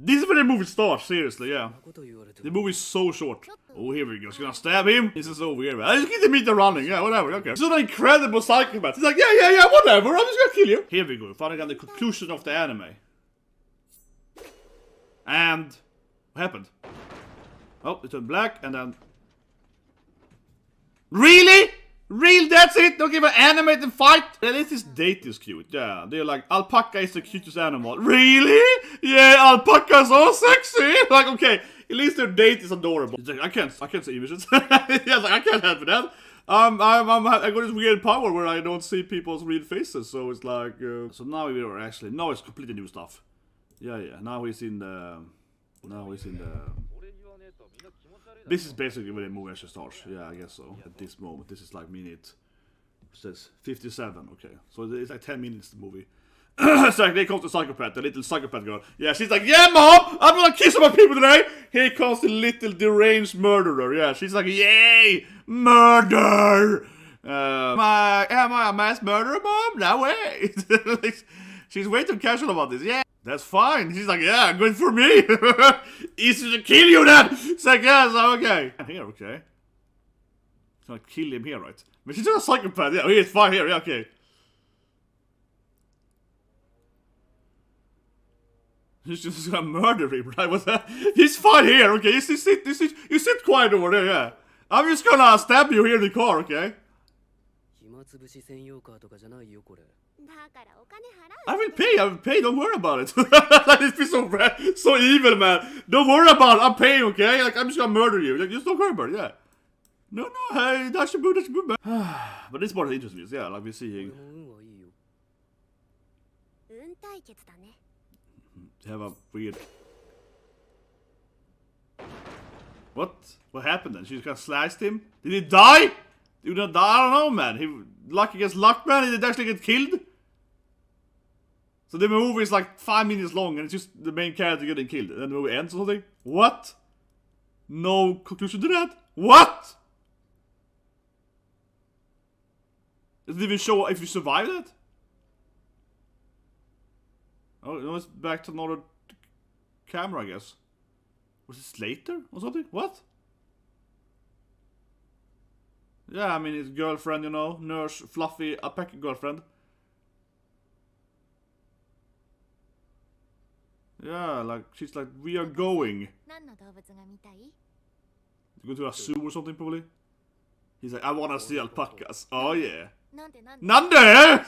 This is where the movie starts, seriously, yeah. The movie is so short. Oh, here we go. She's gonna stab him. This is so weird, man. I just get to meet the running, yeah, whatever, okay. This is an incredible psychopath. He's like, yeah, whatever, I'm just gonna kill you. Here we go. Finally got the conclusion of the anime. And what happened? Oh, it turned black, and then... Really? Real, that's it? Don't give an animated fight? At least this date is cute, yeah. They're like, alpaca is the cutest animal. Really? Yeah, alpacas are sexy! Like, okay, at least their date is adorable. It's like, I can't see images. Yeah, like, I can't help that. I got this weird power where I don't see people's real faces, so it's like... So now we are actually... Now it's completely new stuff. Yeah, now he's in the... This is basically where the movie actually starts. Yeah, I guess so. At this moment, this is like minute. It says 57. Okay, so it's like 10 minutes the movie. It's like they comes the psychopath, the little psychopath girl. Yeah, she's like, yeah, mom, I'm gonna kill some more people today. Here comes the little deranged murderer. Yeah, she's like, yay, murder. Am I a mass murderer, mom? No way. She's way too casual about this. Yeah. That's fine. She's like, yeah, good for me. Easy to kill you then. It's like, yeah, so okay. And here, okay. It's gonna kill him here, right? But she's just a psychopath. Yeah, he's fine here. Yeah, okay. He's just gonna murder him, right? What's that? He's fine here, okay? You sit quiet over there, yeah. I'm just gonna stab you here in the car, okay? I will pay, don't worry about it. This is so evil, man. Don't worry about it, I'm paying, okay? Like, I'm just gonna murder you. Like, just don't worry about it, yeah. No, hey, that's your boo, man. But this part is interesting, yeah, like we're seeing. They have a weird... What? What happened then? She just got sliced him? Did he die? Did he not die? I don't know, man. Luck against luck, man. Did he actually get killed? So the movie is like 5 minutes long and it's just the main character getting killed. And then the movie ends or something? What? No conclusion to that? What? Does it even show if you survive that? Oh, no, it's back to another camera, I guess. Was it later or something? What? Yeah, I mean, his girlfriend, you know, nurse, fluffy, alpaca girlfriend. Yeah, like, she's like, we are going. Go to a zoo or something, probably. He's like, I wanna see alpacas. Oh, yeah. Nande!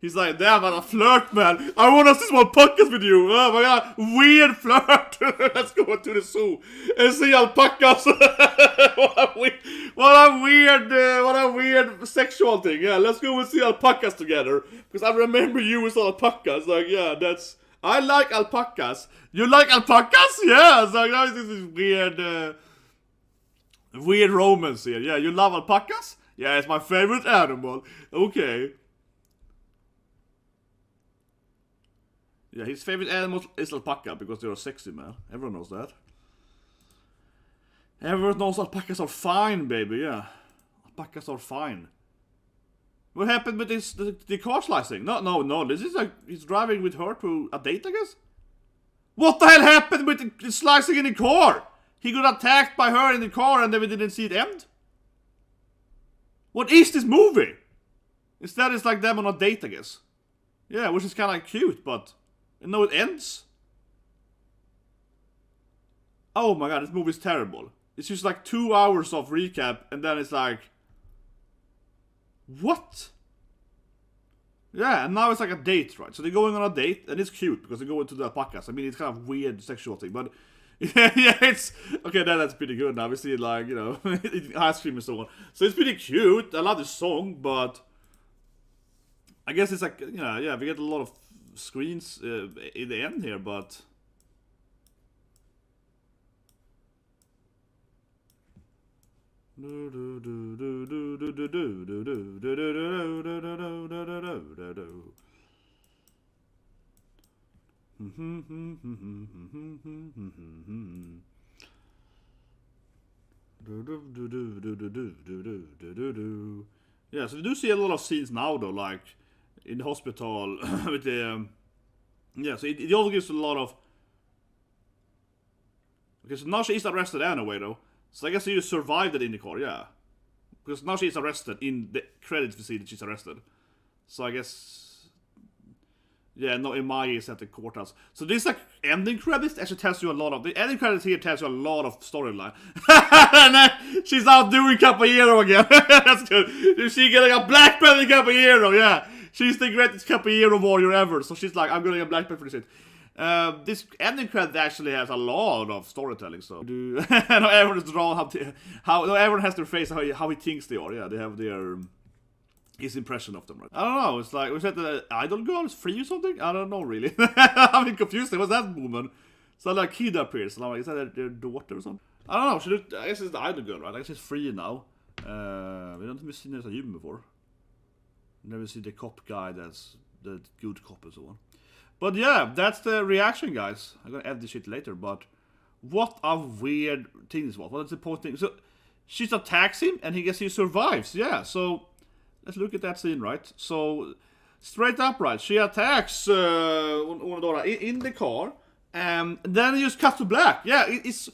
He's like, damn, I'm a flirt, man. I wanna see some alpacas with you. Oh my god, weird flirt. Let's go to the zoo and see alpacas. What a weird sexual thing. Yeah, let's go and see alpacas together. Because I remember you with alpacas. Like, yeah, that's... I like alpacas. You like alpacas? Yeah. So now this is weird romance here. Yeah, you love alpacas? Yeah, it's my favorite animal. Okay. Yeah, his favorite animal is alpaca because they're sexy, man. Everyone knows that. Everyone knows alpacas are fine, baby. Yeah, alpacas are fine. What happened with this the car slicing? No. This is like he's driving with her to a date, I guess. What the hell happened with the slicing in the car? He got attacked by her in the car and then we didn't see it end. What is this movie? Instead, it's like them on a date, I guess. Yeah, which is kind of cute, but. And now it ends? Oh my god, this movie is terrible. It's just like 2 hours of recap, and then it's like... What? Yeah, and now it's like a date, right? So they're going on a date, and it's cute, because they go into the alpacas. I mean, it's kind of weird sexual thing, but... yeah, it's... Okay, that's pretty good now. We see it like, you know, eating ice cream and so on. So it's pretty cute. I love this song, but... I guess it's like, you know, yeah, we get a lot of... screens in the end here, but yeah, so we do see a lot of scenes now though, like in the hospital with the yeah, so it also gives a lot of Because now she is arrested anyway, though. So I guess you survived it in the car, yeah. Because now she's arrested. In the credits we see that she's arrested. So I guess... Yeah, no, in my is at the courthouse. So this like ending credits actually tells you a lot of... The ending credits here tells you a lot of storyline. And then she's out doing Caballero again. That's good. She's getting a black belt in Caballero, yeah. She's the greatest Caballero warrior ever. So she's like, I'm getting a black belt for this shit. This ending credit actually has a lot of storytelling, so everyone is drawn how everyone has their face how he thinks they are. Yeah, they have their his impression of them, right? I don't know. It's like, was that the idol girl is free or something? I don't know really. I'm confused. What's that woman? So like kid appears. So like, is that their daughter or something? I don't know. She looked. I guess it's the idol girl, right? I guess she's free now. We don't have seen her as a human before. Never see the cop guy that's the good cop and so on. But yeah, that's the reaction, guys. I'm gonna add this shit later, but what a weird thing this was. What is the point thing? So she attacks him and he survives. Yeah, so let's look at that scene, right? So straight up, right? She attacks Unadora in the car, and then he just cuts to black. Yeah, it's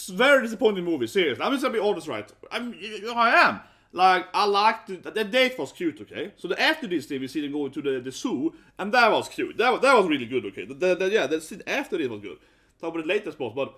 very disappointing movie. Seriously, I'm just gonna be honest, right? I am. Like, I liked the date was cute, okay? So after this thing, we see them going to the zoo, and that was cute. That was really good, okay? The scene after it was good. Talk about the latest boss, but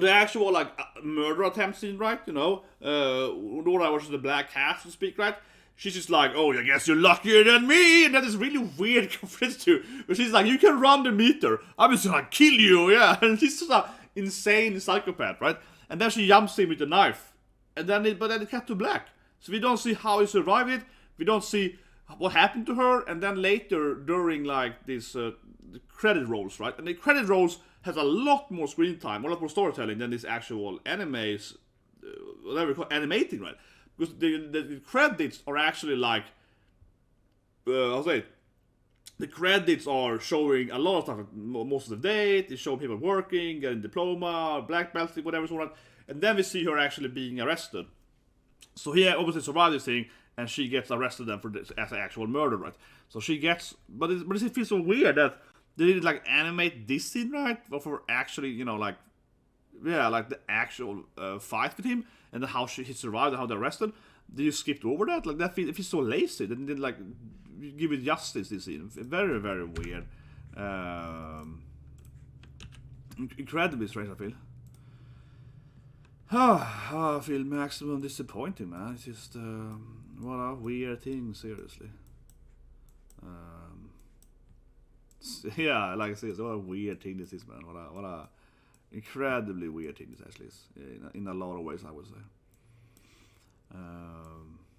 the actual, like, murder attempt scene, right? You know? Nora versus the black cat, so to speak, right? She's just like, oh, I guess you're luckier than me! And that is really weird compared to... But she's like, you can run the meter. I'm just gonna kill you, yeah? And she's just an insane psychopath, right? And then she jumps him with a knife. And then it cut to black. So we don't see how he survived it. We don't see what happened to her. And then later, during like this the credit rolls, right? And the credit rolls has a lot more screen time, a lot more storytelling than this actual animes, whatever we call animating, right? Because the credits are actually like, I'll say, the credits are showing a lot of stuff. Most of the date, they show people working, getting diploma, black belt, whatever sort of. And then we see her actually being arrested. So he obviously survived this thing, and she gets arrested then for this as an actual murder, right? So she gets, but it feels so weird that they didn't like animate this scene, right? But for actually, you know, like, yeah, like the actual fight with him and how he survived and how they arrested. They just skipped over that. Like that feels so lazy. They didn't like give it justice. This scene, very very weird. Incredibly strange, I feel. I feel maximum disappointing, man. It's just what a weird thing, seriously. Yeah, like I said, what a weird thing this is, man. What a incredibly weird thing this actually is, in a lot of ways, I would say.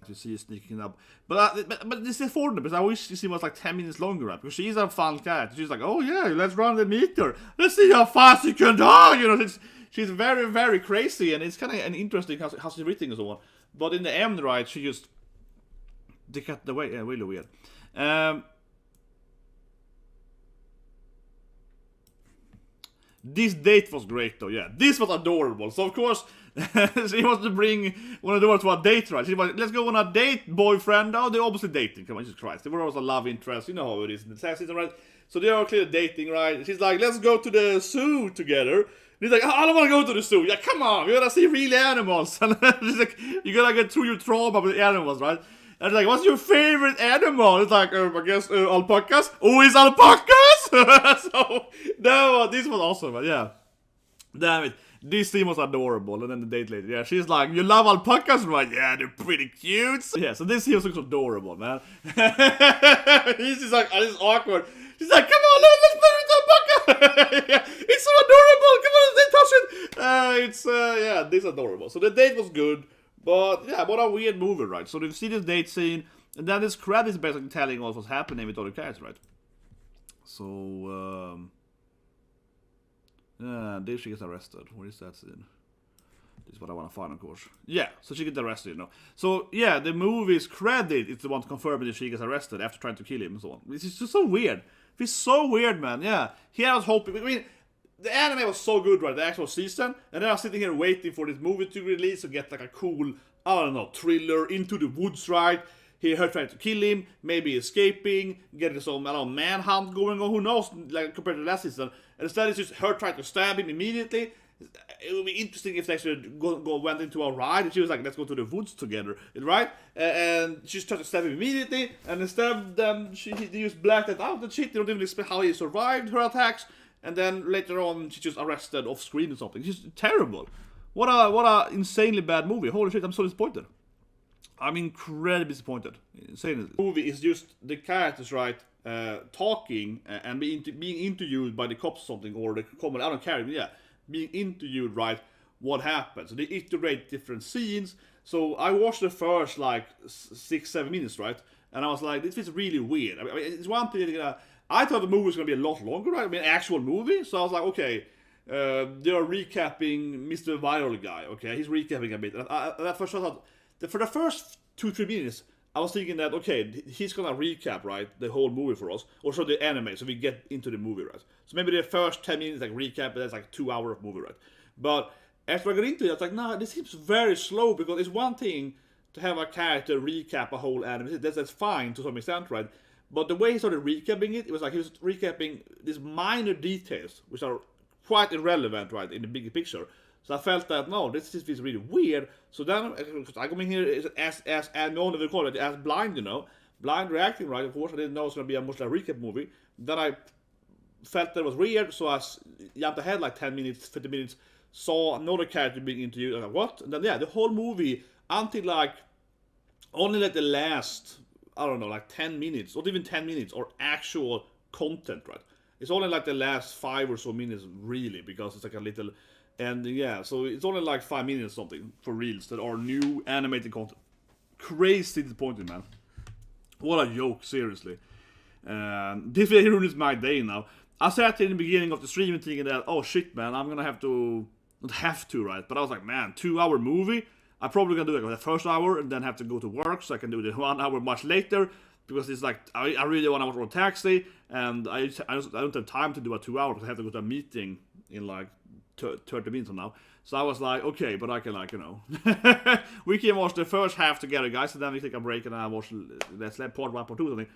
You see her sneaking up, but this is for them because I wish this scene was like 10 minutes longer, right? Because she's a fun cat. She's like, oh yeah, let's run the meter. Let's see how fast you can die. You know, she's very, very crazy, and it's kind of interesting how she's written and so on. But in the end, right, they cut the way. Yeah, really weird. This date was great, though. Yeah, this was adorable. So of course, she wants to bring one of the words to a date, right? She was, let's go on a date, boyfriend. Oh, they're obviously dating. Come on, Jesus Christ. They were also a love interest. You know how it is in the tax season, right? So they are clearly dating, right? She's like, let's go to the zoo together. He's like, oh, I don't want to go to the zoo. Yeah, come on, we gotta see real animals. And she's like, you gotta get through your trauma with animals, right? And she's like, what's your favorite animal? It's like, I guess alpacas. Oh, it's alpacas. So this was awesome, but yeah, damn it. This scene was adorable, and then the date later, yeah, she's like, you love alpacas, right? Yeah, they're pretty cute. Yeah, so this scene was adorable, man. He's just like, it's awkward. She's like, come on, let's play with alpaca. Yeah, it's so adorable. Come on, let's touch it. Yeah, this is adorable. So the date was good, but yeah, what a weird movie, right? So you see this date scene, and then this credit is basically telling us what's happening with other characters, right? So, yeah, there she gets arrested. Where is that scene? This is what I want to find, of course. Yeah, so she gets arrested, you know. So, yeah, the movie's credit is the one confirming that she gets arrested after trying to kill him and so on. It's just so weird. It's so weird, man. Yeah. Here I was hoping. I mean, the anime was so good, right? The actual season. And then I was sitting here waiting for this movie to release to get like a cool, I don't know, thriller, into the woods, right? Her trying to kill him, maybe escaping, getting some, I don't know, manhunt going on, who knows, like compared to last season. And instead it's just her trying to stab him immediately. it would be interesting if they actually went into a ride, and she was like, let's go to the woods together, right? And she tried to stab him immediately, and instead they just blacked it out and shit. They don't even explain how he survived her attacks, and then later on she just arrested off screen or something. It's just terrible. What a insanely bad movie. Holy shit, I'm so disappointed. I'm incredibly disappointed. Insane. The movie is just the characters, right, talking and being interviewed by the cops or something, or the common, I don't care, yeah, being interviewed, right, what happened. So they iterate different scenes. So I watched the first, like, 6-7 minutes, right, and I was like, this is really weird. I mean, it's one thing, I thought the movie was going to be a lot longer, right, I mean, actual movie, so I was like, okay, they are recapping Mr. Viral guy, okay, he's recapping a bit. And at first I thought, for the first 2-3 minutes, I was thinking that, okay, he's gonna recap, right, the whole movie for us, or show the anime, so we get into the movie, right? So maybe the first 10 minutes, like, recap, but that's like 2 hours of movie, right? But after I got into it, I was like, nah, this seems very slow, because it's one thing to have a character recap a whole anime, that's fine to some extent, right? But the way he started recapping it was like he was recapping these minor details, which are quite irrelevant, right, in the bigger picture. So I felt that, no, this is really weird. So then I come in here as no one call it, as blind, you know, blind reacting, right? Of course, I didn't know it was going to be a much like recap movie. Then I felt that it was weird, so I jumped ahead like 10 minutes, 50 minutes, saw another character being interviewed, and like, what? And then, yeah, the whole movie, until like, only like the last, I don't know, like 10 minutes, not even 10 minutes, or actual content, right? It's only like the last 5 or so minutes, really, because it's like a little. And yeah, so it's only like 5 minutes or something for reels that are new animated content. Crazy disappointing, man. What a joke, seriously. This really ruins my day now. I sat in the beginning of the stream thinking that, oh shit, man, I'm gonna have to, not have to, right? But I was like, man, 2-hour movie? I'm probably gonna do it like the first hour and then have to go to work, so I can do the 1 hour much later. Because it's like, I really want to watch Odd Taxi, and I don't have time to do a 2 hour because I have to go to a meeting in like 30 minutes from now. So I was like, okay, but I can, like, you know, we can watch the first half together, guys, and then we take a break and I watch, let's let part 1, part 2 or something.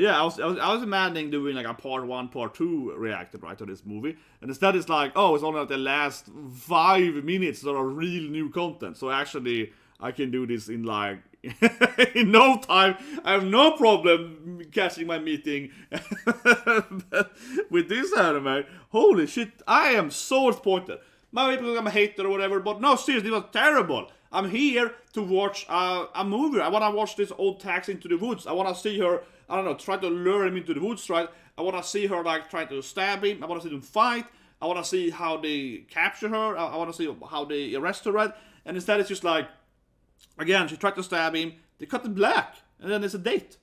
Yeah, I was imagining doing like a part 1, part 2 reacted, right, to this movie. And instead it's like, oh, it's only like the last 5 minutes that are real new content. So actually, I can do this in like, in no time. I have no problem catching my meeting with this anime. Holy shit, I am so disappointed. Maybe because I'm a hater or whatever, but no, seriously, it was terrible. I'm here to watch a movie. I want to watch this Odd Taxi into the woods. I want to see her, I don't know, try to lure him into the woods, right? I want to see her, like, try to stab him. I want to see them fight. I want to see how they capture her. I want to see how they arrest her, right? And instead it's just like, again, she tried to stab him, they cut it black, and then there's a date.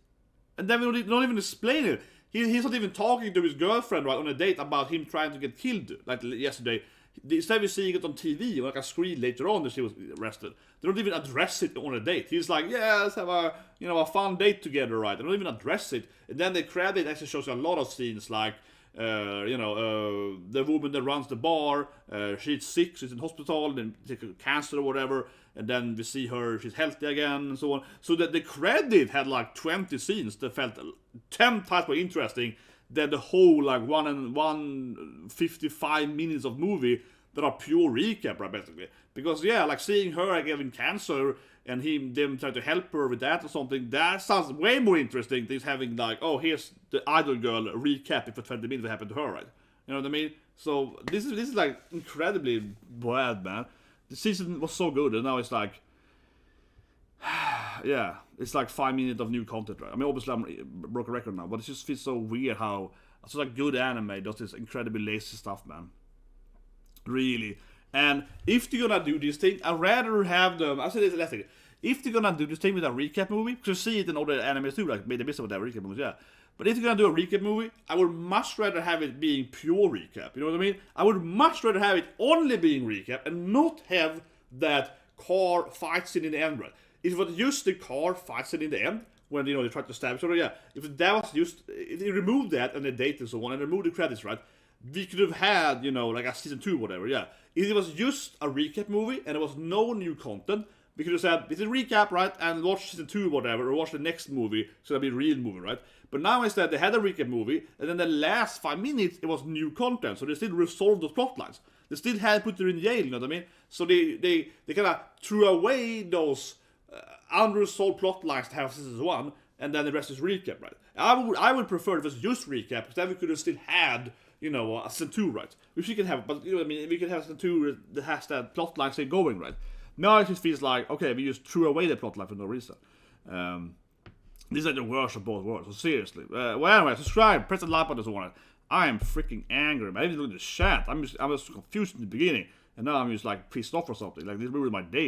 And then we don't even explain it. He's not even talking to his girlfriend, right, on a date about him trying to get killed, like yesterday. Instead of seeing it on TV, like a screen later on that she was arrested. They don't even address it on a date. He's like, yeah, let's have a, you know, a fun date together, right? They don't even address it. And then the credit actually shows a lot of scenes like, you know, the woman that runs the bar, she's sick, she's in hospital, then cancer or whatever, and then we see her, she's healthy again, and so on. So that the credit had like 20 scenes that felt 10 times more interesting than the whole like 155 minutes of movie that are pure recap, right, basically. Because yeah, like seeing her like, having cancer and them trying to help her with that or something, that sounds way more interesting than having like, oh, here's the idol girl recapping for 20 minutes what happened to her, right? You know what I mean? So this is like incredibly bad, man. The season was so good, and now it's like, yeah, it's like 5 minutes of new content, right? I mean, obviously I'm broke a record now, but it just feels so weird how such a good anime does this incredibly lazy stuff, man. Really. And if they're gonna do this thing, I'd rather have them. I said this last thing. If they're gonna do this thing with a recap movie, because you see it in other animes too, like Made the Best of that recap movies, yeah. But if they're gonna do a recap movie, I would much rather have it being pure recap. You know what I mean? I would much rather have it only being recap and not have that car fight scene in the end, right? If it was just the car fight scene in the end, when, you know, they tried to stab each other, yeah. If that was just, if they removed that and the date and so on, and removed the credits, right? We could have had, you know, like a season 2 or whatever, yeah. If it was just a recap movie and there was no new content, we could have said, it's a recap, right, and watch season 2 or whatever, or watch the next movie, so that'd be a real movie, right? But now instead, they had a recap movie, and then the last 5 minutes, it was new content, so they still resolved those plot lines. They still had put her in jail, you know what I mean? So they kind of threw away those unresolved plot lines to have season 1, and then the rest is recap, right? I would prefer if it was just recap, because then we could have still had, you know, a season 2, right? Which we can have, but you know what I mean? We can have season 2 that has that plot line still going, right? Now it just feels like, okay, we just threw away the plot line for no reason. These are the worst of both worlds, so seriously. Well, anyway, subscribe, press the like button if you want it. I am freaking angry, man. I didn't look at the chat. I was confused in the beginning, and now I'm just like pissed off or something. Like, this ruined my day.